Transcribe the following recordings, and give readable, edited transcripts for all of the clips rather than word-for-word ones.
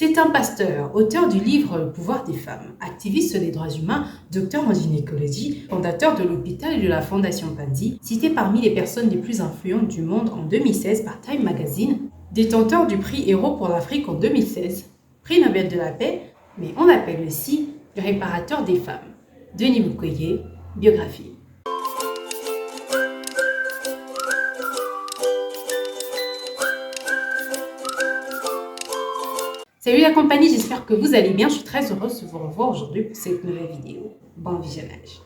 C'est un pasteur, auteur du livre Le pouvoir des femmes, activiste des droits humains, docteur en gynécologie, fondateur de l'hôpital et de la Fondation Panzi, cité parmi les personnes les plus influentes du monde en 2016 par Time Magazine, détenteur du prix Héros pour l'Afrique en 2016, prix Nobel de la paix, mais on l'appelle aussi le réparateur des femmes. Denis Mukwege, biographie. Salut la compagnie, j'espère que vous allez bien. Je suis très heureuse de vous revoir aujourd'hui pour cette nouvelle vidéo. Bon visionnage.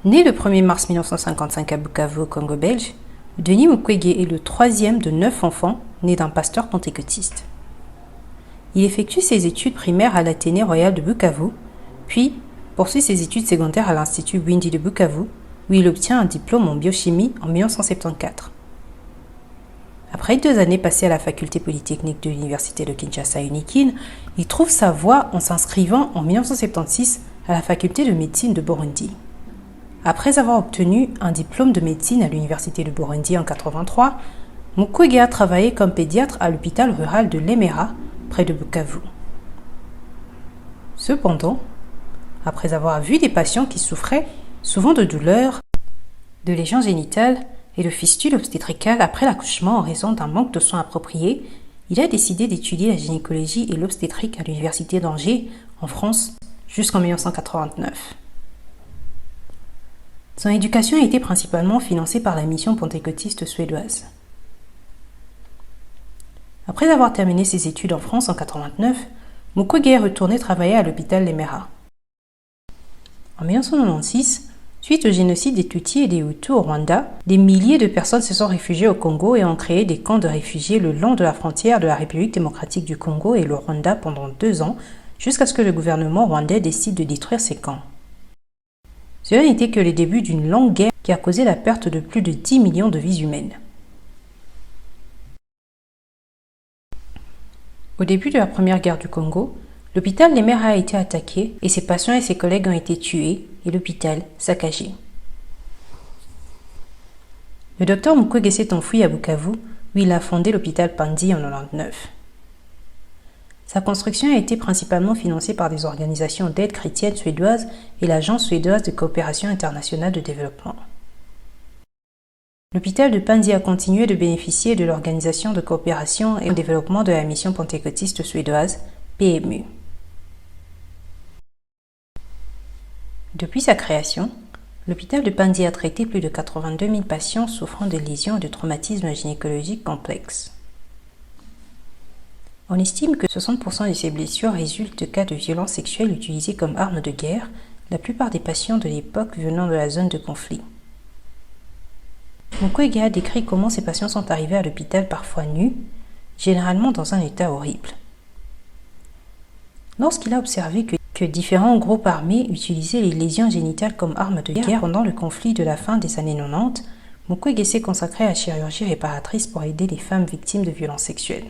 Né le 1er mars 1955 à Bukavu, au Congo belge, Denis Mukwege est le troisième de 9 enfants nés d'un pasteur pentecôtiste. Il effectue ses études primaires à l'Athénée royal de Bukavu, puis poursuit ses études secondaires à l'Institut Bwindi de Bukavu, où il obtient un diplôme en biochimie en 1974. Après 2 années passées à la faculté polytechnique de l'université de Kinshasa Unikin, il trouve sa voie en s'inscrivant en 1976 à la faculté de médecine de Burundi. Après avoir obtenu un diplôme de médecine à l'université de Burundi en 1983, Mukwege a travaillé comme pédiatre à l'hôpital rural de Lemera, près de Bukavu. Cependant, après avoir vu des patients qui souffraient souvent de douleurs, de lésions génitales et de fistules obstétricales après l'accouchement en raison d'un manque de soins appropriés, il a décidé d'étudier la gynécologie et l'obstétrique à l'université d'Angers, en France, jusqu'en 1989. Son éducation a été principalement financée par la mission pentecôtiste suédoise. Après avoir terminé ses études en France en 1989, Mukwege est retourné travailler à l'hôpital Lemera. En 1996, suite au génocide des Tutsis et des Hutus au Rwanda, des milliers de personnes se sont réfugiées au Congo et ont créé des camps de réfugiés le long de la frontière de la République démocratique du Congo et le Rwanda pendant 2 ans, jusqu'à ce que le gouvernement rwandais décide de détruire ces camps. Cela n'était que le début d'une longue guerre qui a causé la perte de plus de 10 millions de vies humaines. Au début de la première guerre du Congo, l'hôpital Lemera a été attaqué et ses patients et ses collègues ont été tués et l'hôpital saccagé. Le docteur Mukwege s'est enfui à Bukavu où il a fondé l'hôpital Panzi en 1999. Sa construction a été principalement financée par des organisations d'aide chrétienne suédoises et l'Agence suédoise de coopération internationale de développement. L'hôpital de Panzi a continué de bénéficier de l'Organisation de coopération et de développement de la mission pentecôtiste suédoise, PMU. Depuis sa création, l'hôpital de Panzi a traité plus de 82 000 patients souffrant de lésions et de traumatismes gynécologiques complexes. On estime que 60% de ces blessures résultent de cas de violences sexuelles utilisées comme armes de guerre, la plupart des patients de l'époque venant de la zone de conflit. Mukwege a décrit comment ces patients sont arrivés à l'hôpital parfois nus, généralement dans un état horrible. Lorsqu'il a observé que différents groupes armés utilisaient les lésions génitales comme armes de guerre pendant le conflit de la fin des années 90, Mukwege s'est consacré à la chirurgie réparatrice pour aider les femmes victimes de violences sexuelles.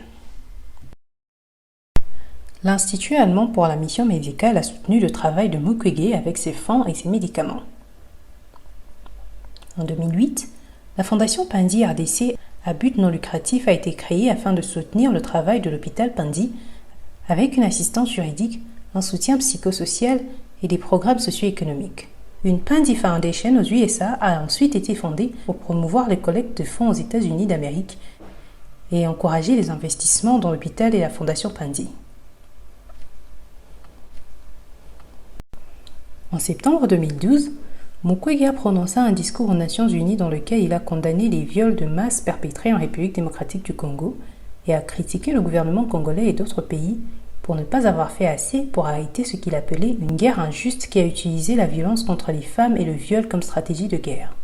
L'Institut allemand pour la mission médicale a soutenu le travail de Mukwege avec ses fonds et ses médicaments. En 2008, la Fondation Panzi RDC à but non lucratif a été créée afin de soutenir le travail de l'hôpital Panzi avec une assistance juridique, un soutien psychosocial et des programmes socio-économiques. Une Panzi Foundation aux USA a ensuite été fondée pour promouvoir les collectes de fonds aux États-Unis d'Amérique et encourager les investissements dans l'hôpital et la Fondation Panzi. En septembre 2012, Mukwege a prononcé un discours aux Nations Unies dans lequel il a condamné les viols de masse perpétrés en République démocratique du Congo et a critiqué le gouvernement congolais et d'autres pays pour ne pas avoir fait assez pour arrêter ce qu'il appelait une guerre injuste qui a utilisé la violence contre les femmes et le viol comme stratégie de guerre.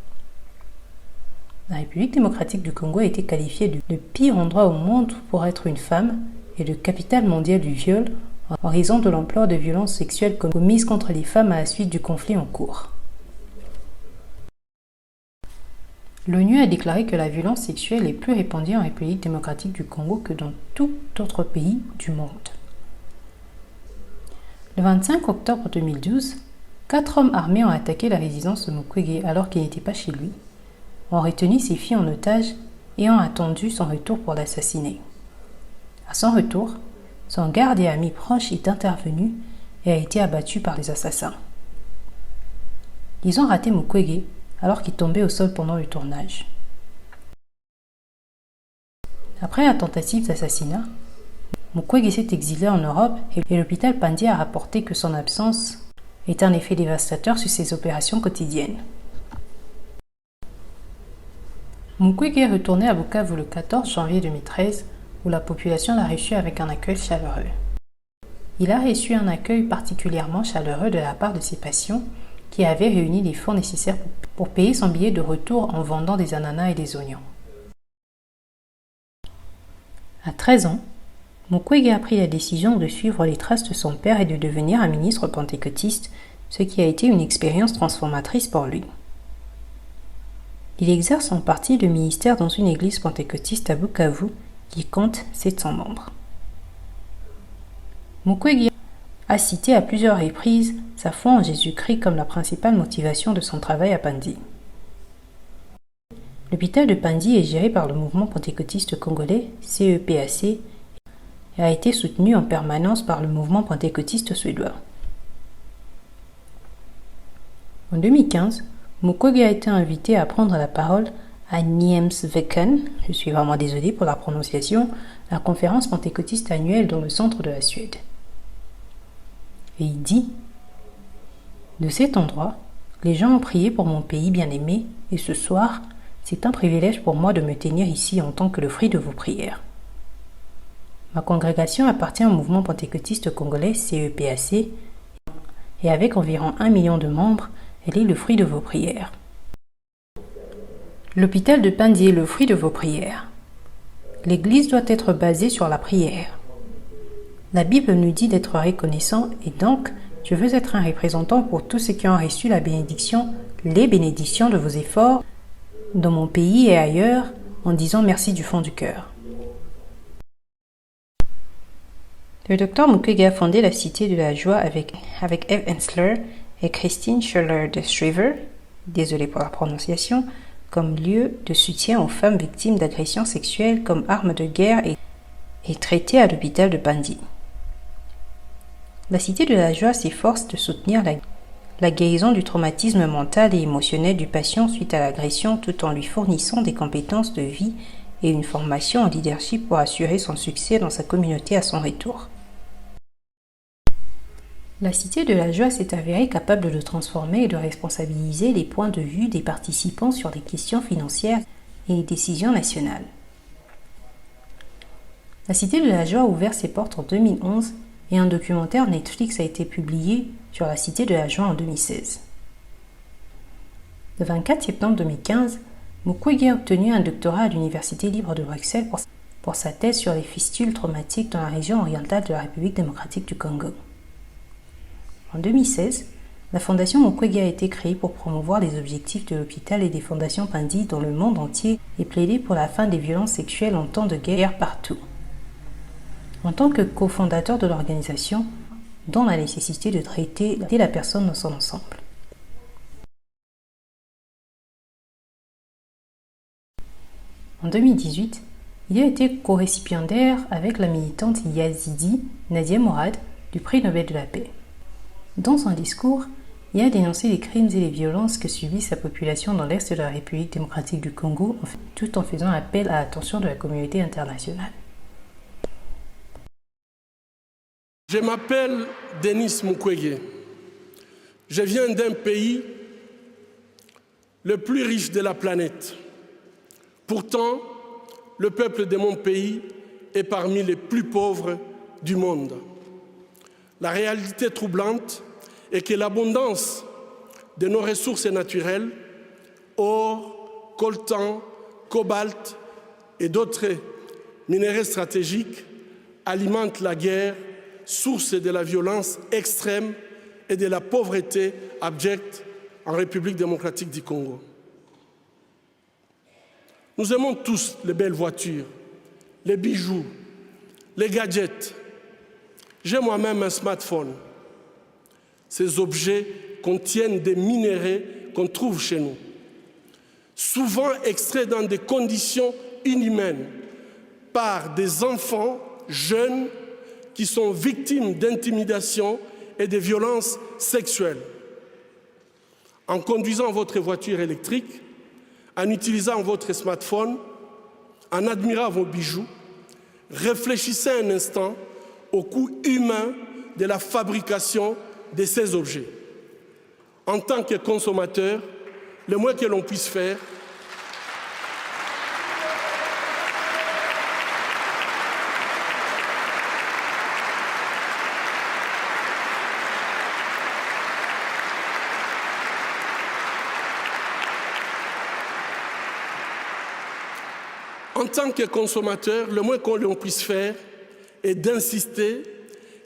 La République démocratique du Congo a été qualifiée de pire endroit au monde pour être une femme et de capitale mondiale du viol en raison de l'ampleur de violences sexuelles commises contre les femmes à la suite du conflit en cours. L'ONU a déclaré que la violence sexuelle est plus répandue en République démocratique du Congo que dans tout autre pays du monde. Le 25 octobre 2012, 4 hommes armés ont attaqué la résidence de Mukwege alors qu'il n'était pas chez lui, ont retenu ses filles en otage et ont attendu son retour pour l'assassiner. À son retour, son garde et ami proche est intervenu et a été abattu par les assassins. Ils ont raté Mukwege alors qu'il tombait au sol pendant le tournage. Après la tentative d'assassinat, Mukwege s'est exilé en Europe et l'hôpital Pandey a rapporté que son absence est un effet dévastateur sur ses opérations quotidiennes. Mukwege est retourné à Bukavu le 14 janvier 2013 où la population l'a reçu avec un accueil chaleureux. Il a reçu un accueil particulièrement chaleureux de la part de ses patients qui avaient réuni les fonds nécessaires pour payer son billet de retour en vendant des ananas et des oignons. À 13 ans, Mukwege a pris la décision de suivre les traces de son père et de devenir un ministre pentecôtiste, ce qui a été une expérience transformatrice pour lui. Il exerce en partie le ministère dans une église pentecôtiste à Bukavu qui compte 700 membres. Mukwege a cité à plusieurs reprises sa foi en Jésus-Christ comme la principale motivation de son travail à Pandey. L'hôpital de Pandey est géré par le mouvement pentecôtiste congolais CEPAC et a été soutenu en permanence par le mouvement pentecôtiste suédois. En 2015, Mukwege a été invité à prendre la parole à Nyhemsveken, je suis vraiment désolé pour la prononciation, la conférence pentecôtiste annuelle dans le centre de la Suède. Et il dit « De cet endroit, les gens ont prié pour mon pays bien-aimé et ce soir, c'est un privilège pour moi de me tenir ici en tant que le fruit de vos prières. Ma congrégation appartient au mouvement pentecôtiste congolais CEPAC et avec environ 1 million de membres, elle est le fruit de vos prières. L'hôpital de Pandey est le fruit de vos prières. L'Église doit être basée sur la prière. La Bible nous dit d'être reconnaissant et donc, je veux être un représentant pour tous ceux qui ont reçu la bénédiction, les bénédictions de vos efforts dans mon pays et ailleurs en disant merci du fond du cœur. Le docteur Mukwege a fondé la Cité de la Joie avec Eve Ensler et Christine Schiller de Shriver, désolé pour la prononciation, comme lieu de soutien aux femmes victimes d'agressions sexuelles comme armes de guerre et traitées à l'hôpital de Pandey. La Cité de la Joie s'efforce de soutenir la guérison du traumatisme mental et émotionnel du patient suite à l'agression tout en lui fournissant des compétences de vie et une formation en leadership pour assurer son succès dans sa communauté à son retour. La Cité de la Joie s'est avérée capable de transformer et de responsabiliser les points de vue des participants sur les questions financières et les décisions nationales. La Cité de la Joie a ouvert ses portes en 2011 et un documentaire Netflix a été publié sur la Cité de la Joie en 2016. Le 24 septembre 2015, Mukwege a obtenu un doctorat à l'Université libre de Bruxelles pour sa thèse sur les fistules traumatiques dans la région orientale de la République démocratique du Congo. En 2016, la Fondation Mukwege a été créée pour promouvoir les objectifs de l'hôpital et des fondations Pandey dans le monde entier et plaider pour la fin des violences sexuelles en temps de guerre partout. En tant que cofondateur de l'organisation, dont la nécessité de traiter la personne dans son ensemble. En 2018, il a été co-récipiendaire avec la militante yazidi Nadia Morad du prix Nobel de la paix. Dans son discours, il a dénoncé les crimes et les violences que subit sa population dans l'Est de la République démocratique du Congo, tout en faisant appel à l'attention de la communauté internationale. Je m'appelle Denis Mukwege. Je viens d'un pays le plus riche de la planète. Pourtant, le peuple de mon pays est parmi les plus pauvres du monde. La réalité troublante est que l'abondance de nos ressources naturelles, or, coltan, cobalt et d'autres minéraux stratégiques, alimente la guerre, source de la violence extrême et de la pauvreté abjecte en République démocratique du Congo. Nous aimons tous les belles voitures, les bijoux, les gadgets. J'ai moi-même un smartphone. Ces objets contiennent des minéraux qu'on trouve chez nous, souvent extraits dans des conditions inhumaines par des enfants jeunes qui sont victimes d'intimidation et de violences sexuelles. En conduisant votre voiture électrique, en utilisant votre smartphone, en admirant vos bijoux, réfléchissez un instant au coût humain de la fabrication de ces objets. En tant que consommateur, le moins que l'on puisse faire, est d'insister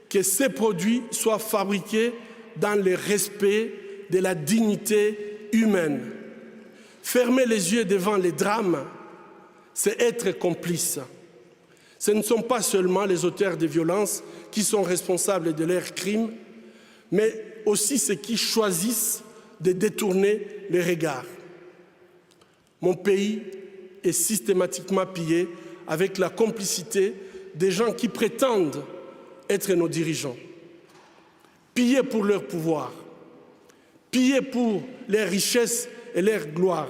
que ces produits soient fabriqués dans le respect de la dignité humaine. Fermer les yeux devant les drames, c'est être complice. Ce ne sont pas seulement les auteurs de violences qui sont responsables de leurs crimes, mais aussi ceux qui choisissent de détourner les regards. Mon pays est systématiquement pillé avec la complicité des gens qui prétendent être nos dirigeants. Pillés pour leur pouvoir, pillés pour leurs richesses et leur gloire,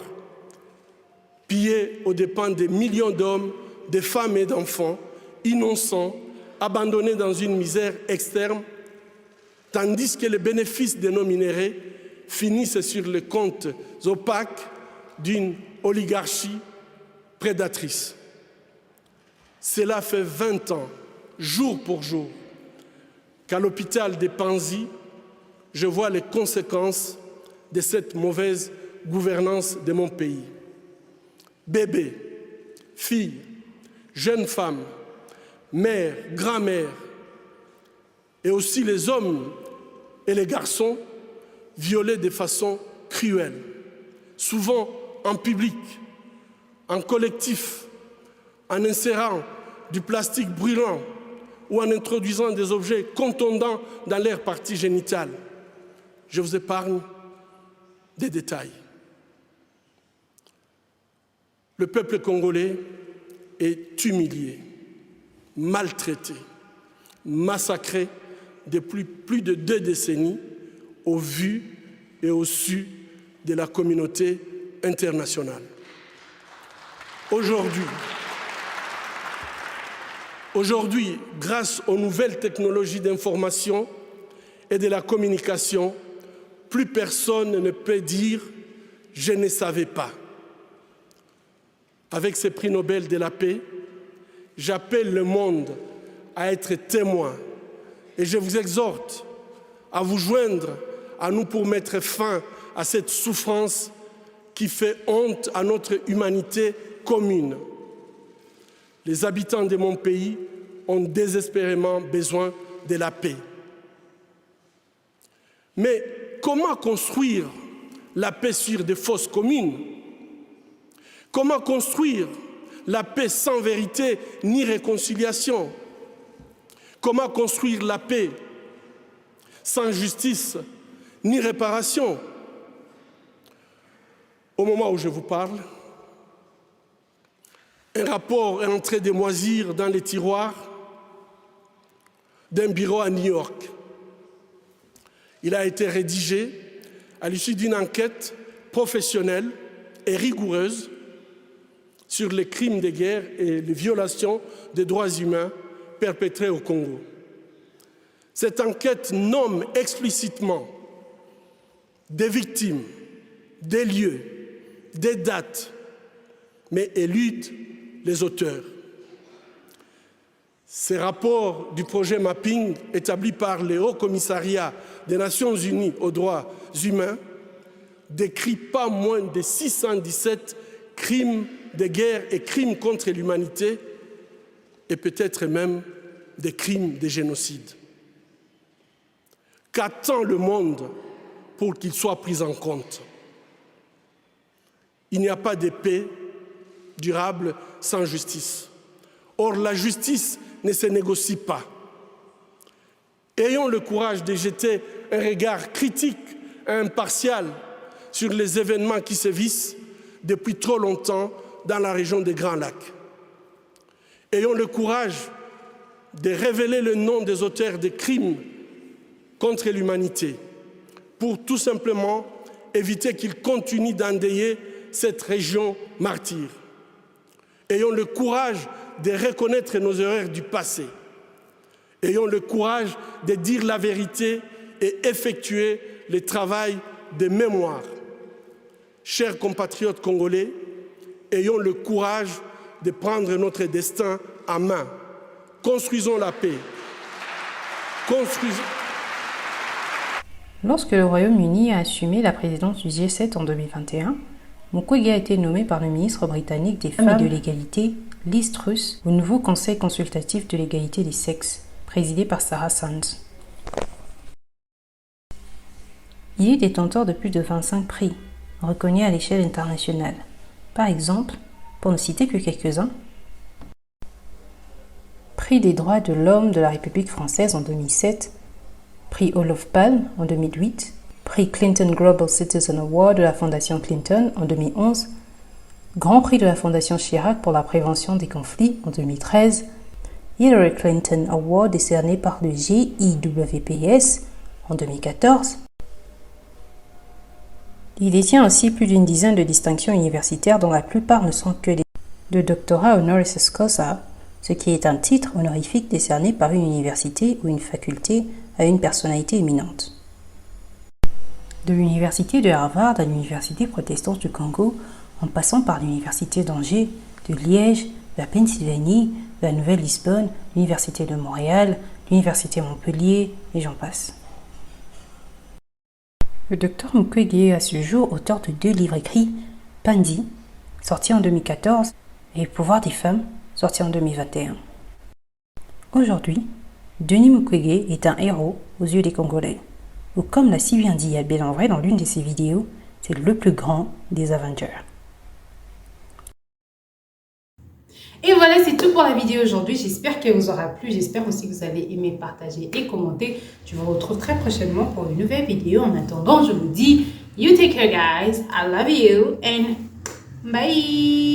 pillés aux dépens des millions d'hommes, de femmes et d'enfants innocents, abandonnés dans une misère externe, tandis que les bénéfices de nos minéraux finissent sur les comptes opaques d'une oligarchie prédatrice. Cela fait 20 ans, jour pour jour, qu'à l'hôpital de Panzi, je vois les conséquences de cette mauvaise gouvernance de mon pays. Bébés, filles, jeunes femmes, mères, grand-mères, et aussi les hommes et les garçons violés de façon cruelle, souvent en public, en collectif, en insérant du plastique brûlant ou en introduisant des objets contondants dans leurs parties génitales. Je vous épargne des détails. Le peuple congolais est humilié, maltraité, massacré depuis plus de 2 décennies au vu et au su de la communauté internationale. Aujourd'hui, grâce aux nouvelles technologies d'information et de la communication, plus personne ne peut dire « je ne savais pas ». Avec ce prix Nobel de la paix, j'appelle le monde à être témoin et je vous exhorte à vous joindre à nous pour mettre fin à cette souffrance qui fait honte à notre humanité commune. Les habitants de mon pays ont désespérément besoin de la paix. Mais comment construire la paix sur des fausses communes? Comment construire la paix sans vérité ni réconciliation? Comment construire la paix sans justice ni réparation? Au moment où je vous parle, un rapport est en train de moisir dans les tiroirs d'un bureau à New York. Il a été rédigé à l'issue d'une enquête professionnelle et rigoureuse sur les crimes de guerre et les violations des droits humains perpétrés au Congo. Cette enquête nomme explicitement des victimes, des lieux, des dates, mais élude les auteurs. Ces rapports du projet Mapping, établi par le Haut Commissariat des Nations Unies aux droits humains, décrit pas moins de 617 crimes de guerre et crimes contre l'humanité, et peut-être même des crimes de génocide. Qu'attend le monde pour qu'il soit pris en compte? Il n'y a pas de paix durable sans justice. Or, la justice ne se négocie pas. Ayons le courage de jeter un regard critique et impartial sur les événements qui sévissent depuis trop longtemps dans la région des Grands Lacs. Ayons le courage de révéler le nom des auteurs des crimes contre l'humanité pour tout simplement éviter qu'ils continuent d'endeuiller cette région martyre. Ayons le courage de reconnaître nos erreurs du passé. Ayons le courage de dire la vérité et effectuer le travail de mémoire. Chers compatriotes congolais, ayons le courage de prendre notre destin en main. Construisons la paix. Lorsque le Royaume-Uni a assumé la présidence du G7 en 2021, Mukwege a été nommé par le ministre britannique des Femmes et de l'Égalité, Liz Truss, au nouveau Conseil consultatif de l'égalité des sexes, présidé par Sarah Sands. Il est détenteur de plus de 25 prix, reconnus à l'échelle internationale. Par exemple, pour ne citer que quelques-uns, Prix des droits de l'homme de la République française en 2007, Prix Olof Palme en 2008, Prix Clinton Global Citizen Award de la Fondation Clinton en 2011, Grand Prix de la Fondation Chirac pour la prévention des conflits en 2013, Hillary Clinton Award décerné par le GIWPS en 2014. Il détient aussi plus d'une dizaine de distinctions universitaires dont la plupart ne sont que des doctorats honoris causa, ce qui est un titre honorifique décerné par une université ou une faculté à une personnalité éminente. De l'université de Harvard à l'université protestante du Congo, en passant par l'université d'Angers, de Liège, de la Pennsylvanie, de la Nouvelle-Lisbonne, l'université de Montréal, l'université Montpellier, et j'en passe. Le Dr Mukwege est à ce jour auteur de 2 livres écrits, Pandi, sorti en 2014, et Le pouvoir des femmes, sorti en 2021. Aujourd'hui, Denis Mukwege est un héros aux yeux des Congolais, ou comme l'a si bien dit Albé Lanvray dans l'une de ses vidéos, c'est le plus grand des Avengers. Et voilà, c'est tout pour la vidéo aujourd'hui. J'espère qu'elle vous aura plu. J'espère aussi que vous allez aimer, partager et commenter. Je vous retrouve très prochainement pour une nouvelle vidéo. En attendant, je vous dis, you take care guys. I love you and bye.